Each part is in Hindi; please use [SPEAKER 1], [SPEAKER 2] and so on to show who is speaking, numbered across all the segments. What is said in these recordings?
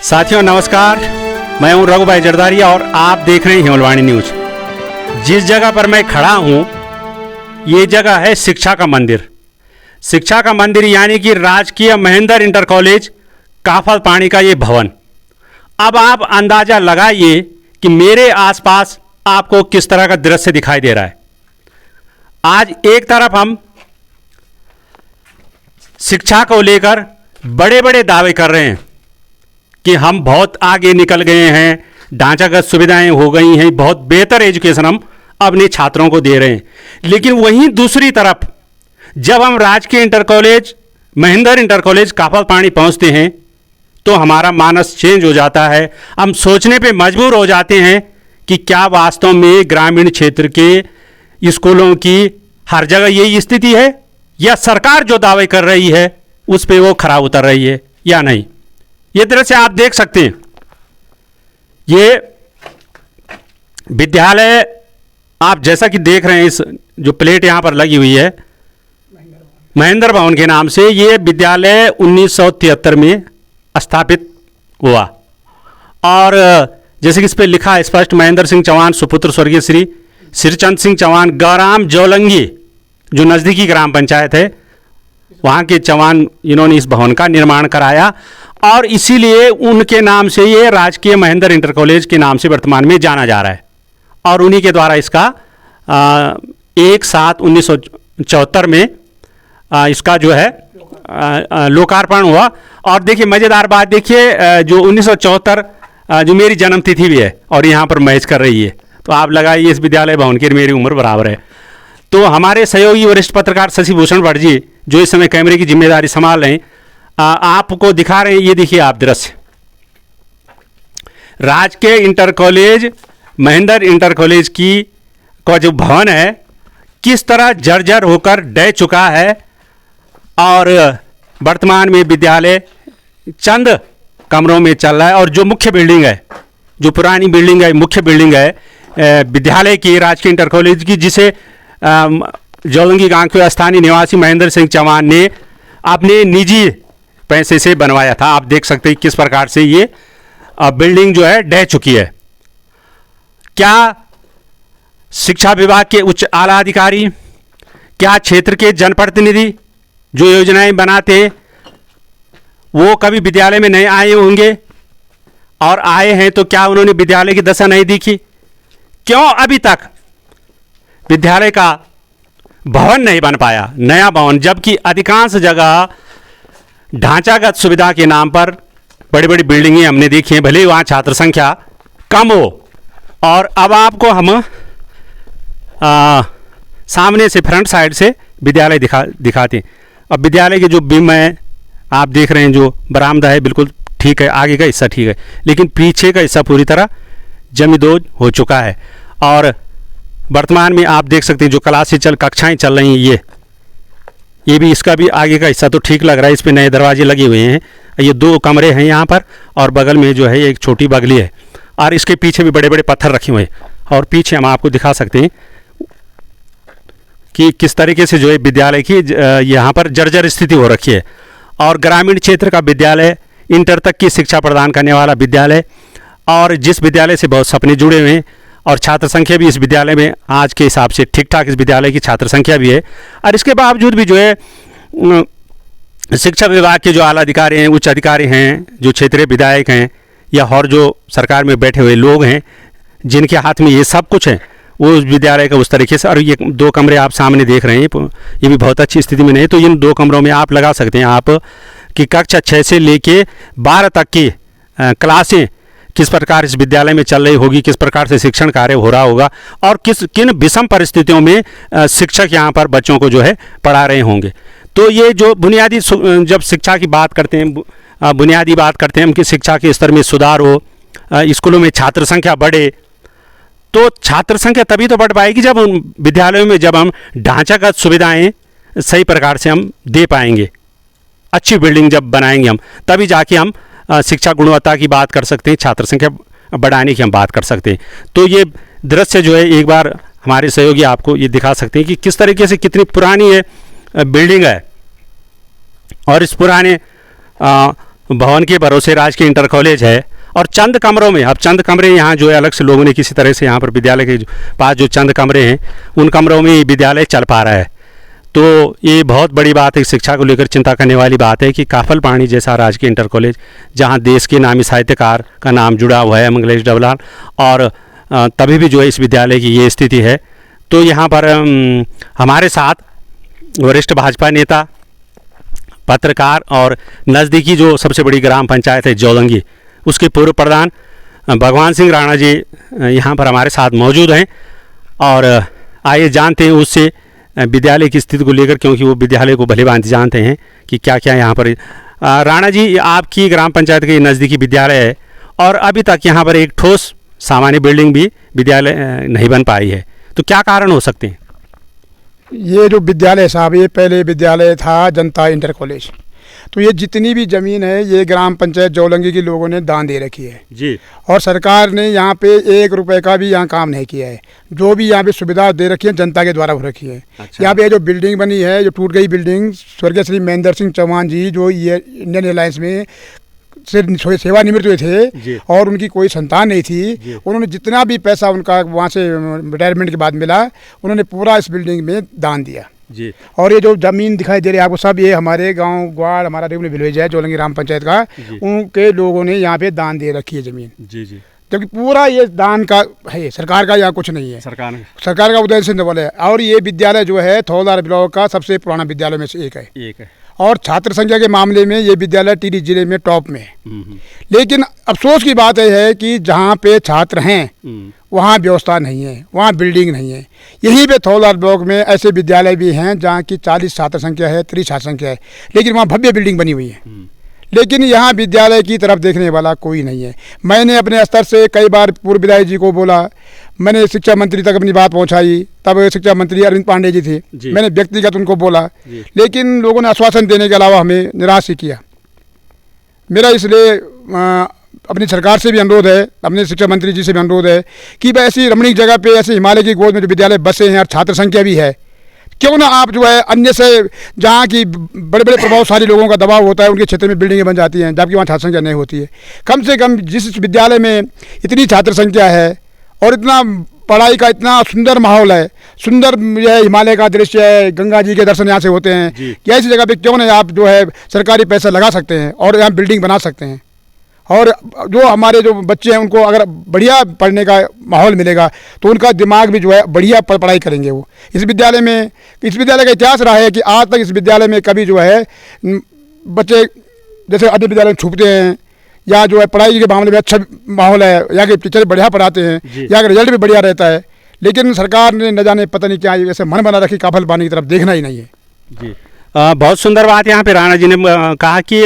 [SPEAKER 1] साथियों नमस्कार, मैं हूं रघु भाई जरदारी और आप देख रहे हैं हिमलवाणी न्यूज। जिस जगह पर मैं खड़ा हूं ये जगह है शिक्षा का मंदिर। शिक्षा का मंदिर यानी कि राजकीय महेंद्र इंटर कॉलेज काफल पानी का ये भवन। अब आप अंदाजा लगाइए कि मेरे आसपास आपको किस तरह का दृश्य दिखाई दे रहा है। आज एक तरफ हम शिक्षा को लेकर बड़े बड़े दावे कर रहे हैं कि हम बहुत आगे निकल गए हैं, ढांचागत सुविधाएं हो गई हैं, बहुत बेहतर एजुकेशन हम अपने छात्रों को दे रहे हैं। लेकिन वहीं दूसरी तरफ जब हम राजकीय inter college Mahendra inter college Kafal Pani पहुंचते हैं तो हमारा मानस चेंज हो जाता है। हम सोचने पे मजबूर हो जाते हैं कि क्या वास्तव में ग्रामीण क्षेत्र के स्कूलों की हर जगह यही स्थिति है या सरकार जो दावे कर रही है उस पे वो खरा उतर रही है या नहीं। ये दृश्य आप देख सकते हैं। ये विद्यालय आप जैसा कि देख रहे हैं, इस जो प्लेट यहां पर लगी हुई है महेंद्र भवन के नाम से, ये विद्यालय 1973 में स्थापित हुआ और जैसे कि इस पर लिखा है स्पष्ट, महेंद्र सिंह चौहान सुपुत्र स्वर्गीय श्री श्रीचंद सिंह चौहान ग्राम जौलंगी जो नज़दीकी ग्राम पंचायत है वहाँ के चौहान, इन्होंने इस भवन का निर्माण कराया और इसीलिए उनके नाम से ये राजकीय महेंद्र इंटर कॉलेज के नाम से वर्तमान में जाना जा रहा है। और उन्हीं के द्वारा इसका 1/7/1974 में इसका जो है लोकार्पण हुआ। और देखिए मज़ेदार बात, देखिए जो 1974 जो मेरी जन्मतिथि भी है और यहाँ पर मैच कर रही है, तो आप लगाइए इस विद्यालय भवन की मेरी उम्र बराबर है। तो हमारे सहयोगी वरिष्ठ पत्रकार शशि भूषण भट्ट जी जो इस समय कैमरे की जिम्मेदारी संभाल रहे हैं, आपको दिखा रहे हैं। ये देखिए आप दृश्य, राजकीय inter college Mahendra inter college का जो भवन है किस तरह जर्जर होकर ढह चुका है और वर्तमान में विद्यालय चंद कमरों में चल रहा है। और जो मुख्य बिल्डिंग है, जो पुरानी बिल्डिंग है, मुख्य बिल्डिंग है विद्यालय की राजकीय इंटर कॉलेज की, जिसे जौलंगी गांव के स्थानीय निवासी महेंद्र सिंह चौहान ने अपने निजी पैसे से बनवाया था। आप देख सकते हैं किस प्रकार से ये बिल्डिंग जो है ढह चुकी है। क्या शिक्षा विभाग के उच्च आला अधिकारी, क्या क्षेत्र के जनप्रतिनिधि जो योजनाएं बनाते हैं वो कभी विद्यालय में नहीं आए होंगे, और आए हैं तो क्या उन्होंने विद्यालय की दशा नहीं देखी? क्यों अभी तक विद्यालय का भवन नहीं बन पाया, नया भवन, जबकि अधिकांश जगह ढांचागत सुविधा के नाम पर बड़ी बड़ी बिल्डिंगें हमने देखी हैं, भले ही वहाँ छात्र संख्या कम हो। और अब आपको हम सामने से फ्रंट साइड से विद्यालय दिखाते हैं। अब विद्यालय के जो बिंब है आप देख रहे हैं, जो बरामदा है बिल्कुल ठीक है, आगे का हिस्सा ठीक है, लेकिन पीछे का हिस्सा पूरी तरह जमींदोज हो चुका है। और वर्तमान में आप देख सकते हैं जो कक्षाएं चल रही हैं, ये भी इसका भी आगे का हिस्सा तो ठीक लग रहा है, इस पर नए दरवाजे लगे हुए हैं। ये 2 कमरे हैं यहाँ पर और बगल में जो है एक छोटी बगली है और इसके पीछे भी बड़े बड़े पत्थर रखे हुए हैं। और पीछे हम आपको दिखा सकते हैं कि किस तरीके से जो है विद्यालय की यहाँ पर जर्जर स्थिति हो रखी है। और ग्रामीण क्षेत्र का विद्यालय, इंटर तक की शिक्षा प्रदान करने वाला विद्यालय, और जिस विद्यालय से बहुत सपने जुड़े हुए हैं, और छात्र संख्या भी इस विद्यालय में आज के हिसाब से ठीक ठाक इस विद्यालय की छात्र संख्या भी है। और इसके बावजूद भी जो है शिक्षा विभाग के जो आला अधिकारी हैं, उच्च अधिकारी हैं, जो क्षेत्रीय विधायक हैं या और जो सरकार में बैठे हुए लोग हैं जिनके हाथ में ये सब कुछ है, वो उस विद्यालय का उस तरीके से। और ये 2 कमरे आप सामने देख रहे हैं, ये भी बहुत अच्छी स्थिति में नहीं। तो इन 2 कमरों में आप लगा सकते हैं आप कि कक्षा 6 से लेके 12 तक की क्लासें किस प्रकार इस विद्यालय में चल रही होगी, किस प्रकार से शिक्षण कार्य हो रहा होगा और किन विषम परिस्थितियों में शिक्षक यहाँ पर बच्चों को जो है पढ़ा रहे होंगे। तो ये जो बुनियादी, जब शिक्षा की बात करते हैं, बुनियादी बात करते हैं हम कि शिक्षा के स्तर में सुधार हो, स्कूलों में छात्र संख्या बढ़े, तो छात्र संख्या तभी तो बढ़ पाएगी जब उन विद्यालयों में जब हम ढांचागत सुविधाएँ सही प्रकार से हम दे पाएंगे। अच्छी बिल्डिंग जब बनाएंगे हम, तभी जाके हम शिक्षा गुणवत्ता की बात कर सकते हैं, छात्र संख्या बढ़ाने की हम बात कर सकते हैं। तो ये दृश्य जो है एक बार हमारे सहयोगी आपको ये दिखा सकते हैं कि किस तरीके से कितनी पुरानी ये बिल्डिंग है। और इस पुराने भवन के भरोसे राजकीय इंटर कॉलेज है और चंद कमरों में, अब चंद कमरे यहाँ जो है अलग से लोगों ने किसी तरह से यहाँ पर विद्यालय के पास जो चंद कमरे हैं उन कमरों में विद्यालय चल पा रहा है। तो ये बहुत बड़ी बात है, शिक्षा को लेकर चिंता करने वाली बात है कि काफल पाणी जैसा राजकीय इंटर कॉलेज जहाँ देश के नामी साहित्यकार का नाम जुड़ा हुआ है मंगलेश डबलाल, और तभी भी जो है इस विद्यालय की ये स्थिति है। तो यहाँ पर हमारे साथ वरिष्ठ भाजपा नेता, पत्रकार और नज़दीकी जो सबसे बड़ी ग्राम पंचायत है जौलंगी, उसके पूर्व प्रधान भगवान सिंह राणा जी यहाँ पर हमारे साथ मौजूद हैं। और आइए जानते हैं उससे विद्यालय की स्थिति को लेकर, क्योंकि वो विद्यालय को भली भांति जानते हैं कि क्या क्या यहाँ पर। राणा जी, आपकी ग्राम पंचायत के नज़दीकी विद्यालय है और अभी तक यहाँ पर एक ठोस सामान्य बिल्डिंग भी विद्यालय नहीं बन पाई है, तो क्या कारण हो सकते हैं?
[SPEAKER 2] ये जो विद्यालय साहब, ये पहले विद्यालय था जनता इंटर कॉलेज। तो ये जितनी भी ज़मीन है ये ग्राम पंचायत जौलंगी के लोगों ने दान दे रखी है
[SPEAKER 1] जी, और
[SPEAKER 2] सरकार ने यहाँ पे 1 रुपए का भी यहाँ काम नहीं किया है। जो भी यहाँ पे सुविधा दे रखी है जनता के द्वारा हो रखी है।
[SPEAKER 1] अच्छा।
[SPEAKER 2] यहाँ पे जो बिल्डिंग बनी है, जो टूट गई बिल्डिंग, स्वर्गीय श्री महेंद्र सिंह चौहान जी जो ये इंडियन एयरलाइंस में से सेवानिवृत्त हुए थे और उनकी कोई संतान नहीं थी, उन्होंने जितना भी पैसा उनका वहाँ से रिटायरमेंट के बाद मिला, उन्होंने पूरा इस बिल्डिंग में दान दिया
[SPEAKER 1] जी।
[SPEAKER 2] और ये जो ज़मीन दिखाई दे रही है आपको, सब ये हमारे गांव ग्वाड़, हमारा रेवन्यू विलेज है जौलंगी ग्राम पंचायत का, उनके लोगों ने यहाँ पे दान दे रखी है ज़मीन
[SPEAKER 1] जी जी।
[SPEAKER 2] जबकि पूरा ये दान का है, सरकार का यहाँ कुछ नहीं है। सरकार का उदय सिंह बोले। और ये विद्यालय जो है थौलदार ब्लॉक का सबसे पुराना विद्यालय में से एक है और छात्र संख्या के मामले में ये विद्यालय टिहरी जिले में टॉप में है। लेकिन अफसोस की बात यह है कि जहाँ पे छात्र हैं वहाँ व्यवस्था नहीं है, वहाँ बिल्डिंग नहीं है। यहीं पे थौलदार ब्लॉक में ऐसे विद्यालय भी हैं जहाँ की 40 छात्र संख्या है, 30 छात्र संख्या है, लेकिन वहाँ भव्य बिल्डिंग बनी हुई है। लेकिन यहाँ विद्यालय की तरफ देखने वाला कोई नहीं है। मैंने अपने स्तर से कई बार पूर्व विधायक जी को बोला, मैंने शिक्षा मंत्री तक अपनी बात पहुँचाई, तब शिक्षा मंत्री अरविंद पांडे जी थे, मैंने व्यक्तिगत उनको बोला, लेकिन लोगों ने आश्वासन देने के अलावा हमें निराश ही किया। मेरा इसलिए अपनी सरकार से भी अनुरोध है, अपने शिक्षा मंत्री जी से भी अनुरोध है कि भाई ऐसी रमणीक जगह पे, ऐसे हिमालय की गोद में जो विद्यालय बसे हैं और छात्र संख्या भी है, क्यों ना आप जो है अन्य से, जहाँ की बड़े बड़े प्रभावशाली लोगों का दबाव होता है उनके क्षेत्र में बिल्डिंगें बन जाती हैं जबकि वहाँ छात्र संख्या नहीं होती है। कम से कम जिस विद्यालय में इतनी छात्र संख्या है और इतना पढ़ाई का इतना सुंदर माहौल है, सुंदर यह हिमालय का दृश्य है, गंगा जी के दर्शन यहाँ से होते हैं, कि ऐसी जगह पे क्यों नहीं आप जो है सरकारी पैसा लगा सकते हैं और यहाँ बिल्डिंग बना सकते हैं। और जो हमारे जो बच्चे हैं उनको अगर बढ़िया पढ़ने का माहौल मिलेगा तो उनका दिमाग भी जो है बढ़िया पढ़ाई करेंगे वो। इस विद्यालय का इतिहास रहा है कि आज तक इस विद्यालय में कभी जो है बच्चे जैसे अन्य विद्यालय में छूटते हैं या जो है पढ़ाई के मामले में अच्छा माहौल है, यहाँ के टीचर बढ़िया पढ़ाते हैं, यहाँ का रिजल्ट भी बढ़िया रहता है, लेकिन सरकार ने न जाने पता नहीं क्या ऐसे मन बना रखी काफल पानी की तरफ देखना ही नहीं है
[SPEAKER 1] जी। बहुत सुंदर बात यहाँ पे राणा जी ने कहा कि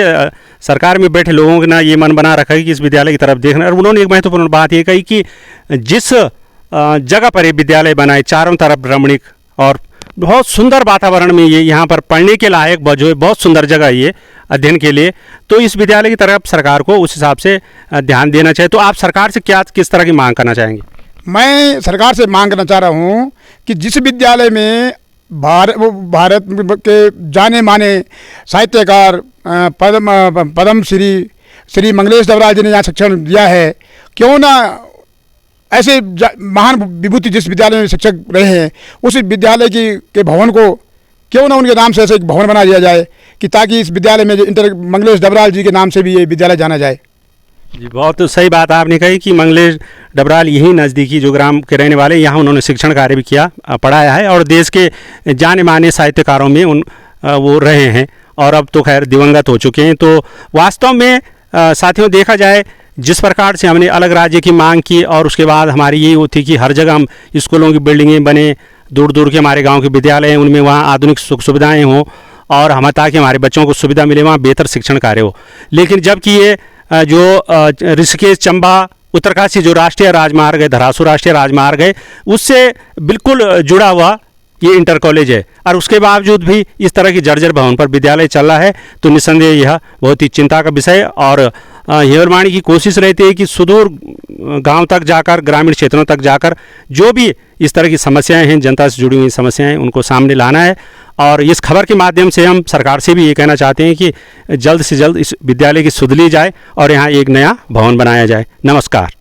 [SPEAKER 1] सरकार में बैठे लोगों ने ना ये मन बना रखा है कि इस विद्यालय की तरफ देखना। और उन्होंने एक महत्वपूर्ण बात ये कही कि जिस जगह पर ये विद्यालय बनाए, चारों तरफ रमणीक और बहुत सुंदर वातावरण में, ये यहाँ पर पढ़ने के लायक जो है बहुत सुंदर जगह ये अध्ययन के लिए, तो इस विद्यालय की तरफ सरकार को उस हिसाब से ध्यान देना चाहिए। तो आप सरकार से किस तरह की मांग करना चाहेंगे?
[SPEAKER 2] मैं सरकार से मांग करना चाह रहा हूँ कि जिस विद्यालय में भारत के जाने माने साहित्यकार पद्म श्री मंगलेश डबलाल जी ने यहाँ शिक्षण दिया है, क्यों ना ऐसे महान विभूति जिस विद्यालय में शिक्षक रहे हैं उस विद्यालय के भवन को क्यों ना उनके नाम से ऐसे एक भवन बना दिया जाए कि ताकि इस विद्यालय में मंगलेश डबलाल जी के नाम से भी ये विद्यालय जाना जाए।
[SPEAKER 1] जी, बहुत सही बात आपने कही कि मंगलेश डबराल यही नज़दीकी जो ग्राम के रहने वाले, यहाँ उन्होंने शिक्षण कार्य भी किया, पढ़ाया है और देश के जाने माने साहित्यकारों में वो रहे हैं और अब तो खैर दिवंगत हो चुके हैं। तो वास्तव में साथियों देखा जाए जिस प्रकार से हमने अलग राज्य की मांग की और उसके बाद हमारी यही वो थी कि हर जगह हम स्कूलों की बिल्डिंगें बने, दूर दूर के हमारे गाँव के विद्यालय हैं उनमें वहाँ आधुनिक सुख सुविधाएँ हों और हम ताकि हमारे बच्चों को सुविधा मिले, वहाँ बेहतर शिक्षण कार्य हो। लेकिन जबकि ये जो ऋषिकेश चंबा उत्तरकाशी जो राष्ट्रीय राजमार्ग है, धरासू राष्ट्रीय राजमार्ग है, उससे बिल्कुल जुड़ा हुआ ये इंटर कॉलेज है और उसके बावजूद भी इस तरह की जर्जर भवन पर विद्यालय चल रहा है, तो निस्संदेह यह बहुत ही चिंता का विषय। और हेवरवाणी की कोशिश रहती है कि सुदूर गांव तक जाकर, ग्रामीण क्षेत्रों तक जाकर जो भी इस तरह की समस्याएं हैं, जनता से जुड़ी हुई समस्याएं, उनको सामने लाना है और इस खबर के माध्यम से हम सरकार से भी ये कहना चाहते हैं कि जल्द से जल्द इस विद्यालय की सुध ली जाए और यहाँ एक नया भवन बनाया जाए। नमस्कार।